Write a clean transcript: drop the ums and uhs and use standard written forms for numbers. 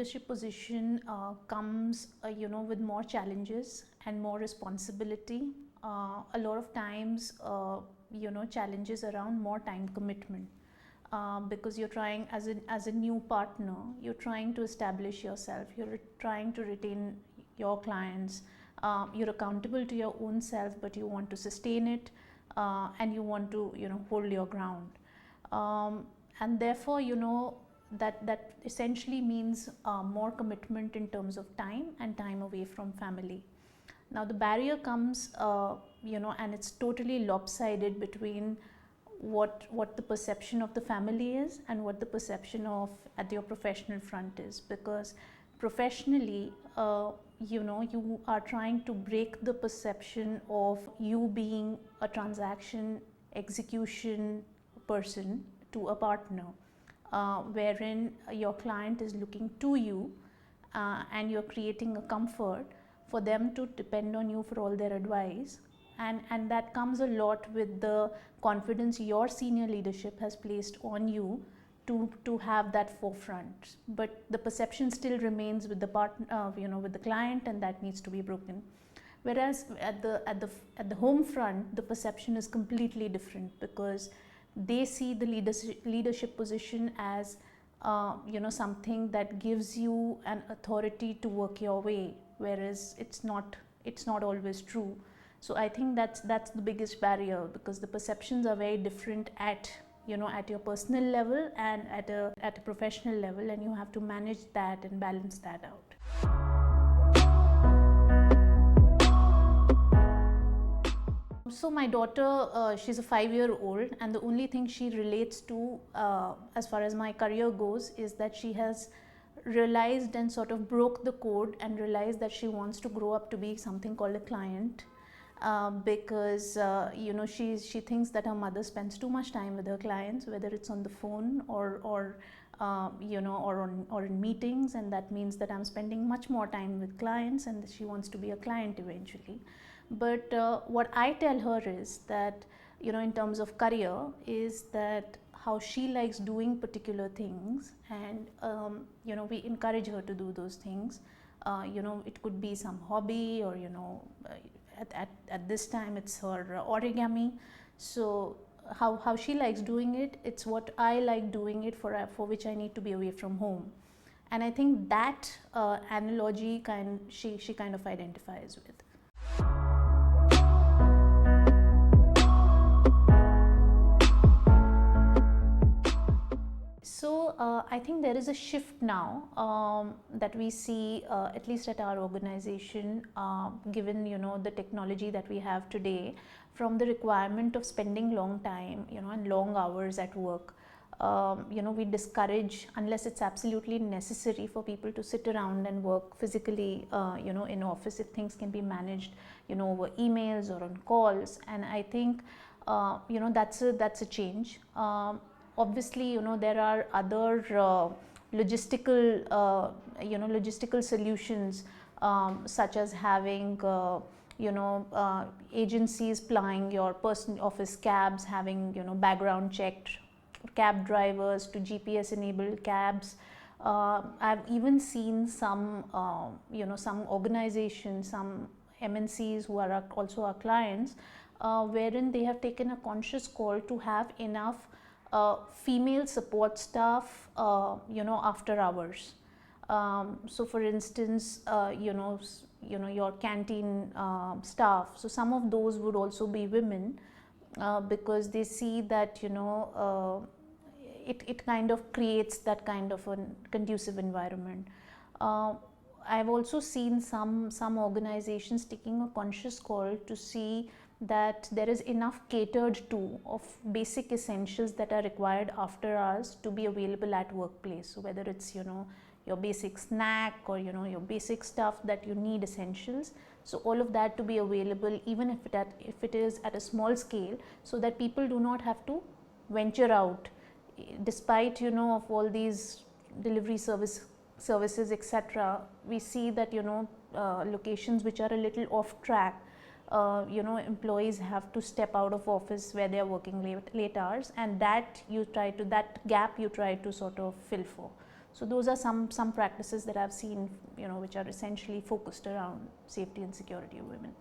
leadership position comes, with more challenges and more responsibility. A lot of times, challenges around more time commitment. Because you're trying as a new partner, you're trying to establish yourself, you're trying to retain your clients, you're accountable to your own self, but you want to sustain it, and you want to hold your ground, and therefore that essentially means more commitment in terms of time and time away from family. Now the barrier comes, and it's totally lopsided between what the perception of the family is and what the perception of at your professional front is, because professionally you are trying to break the perception of you being a transaction execution person to a partner, wherein your client is looking to you, and you're creating a comfort for them to depend on you for all their advice. And that comes a lot with the confidence your senior leadership has placed on you to have that forefront. But the perception still remains with the partner, with the client, and that needs to be broken. Whereas at the home front, the perception is completely different, because they see the leadership position as something that gives you an authority to work your way, whereas it's not always true. So I think that's the biggest barrier, because the perceptions are very different at your personal level and at a professional level, and you have to manage that and balance that out. So my daughter, she's a 5-year-old, and the only thing she relates to as far as my career goes is that she has realized and sort of broke the code and realized that she wants to grow up to be something called a client. Because she thinks that her mother spends too much time with her clients, whether it's on the phone or in meetings, and that means that I'm spending much more time with clients, and she wants to be a client eventually. But what I tell her is that in terms of career, is that how she likes doing particular things, and we encourage her to do those things. It could be some hobby, or at this time it's her origami. So how she likes doing it, it's what I like doing it for which I need to be away from home. And I think that analogy she kind of identifies with. So I think there is a shift now that we see, at least at our organization, given the technology that we have today, from the requirement of spending long time and long hours at work. We discourage, unless it's absolutely necessary for people to sit around and work physically in office, if things can be managed over emails or on calls. And I think that's a change. Obviously, there are other logistical solutions, such as having agencies plying your personal office cabs, having background checked cab drivers to GPS enabled cabs. I've even seen some organizations, some MNCs who are also our clients, wherein they have taken a conscious call to have enough female support staff after hours. So for instance, your canteen staff, so some of those would also be women, because they see that it kind of creates that kind of a conducive environment. I've also seen some organizations taking a conscious call to see that there is enough catered to of basic essentials that are required after hours to be available at workplace. So whether it's your basic snack, or your basic stuff that you need, essentials, so all of that to be available, even if it is at a small scale, so that people do not have to venture out, despite of all these delivery services, etc. We see that locations which are a little off track, employees have to step out of office where they are working late hours, and that gap you try to sort of fill for. So those are some practices that I've seen, which are essentially focused around safety and security of women.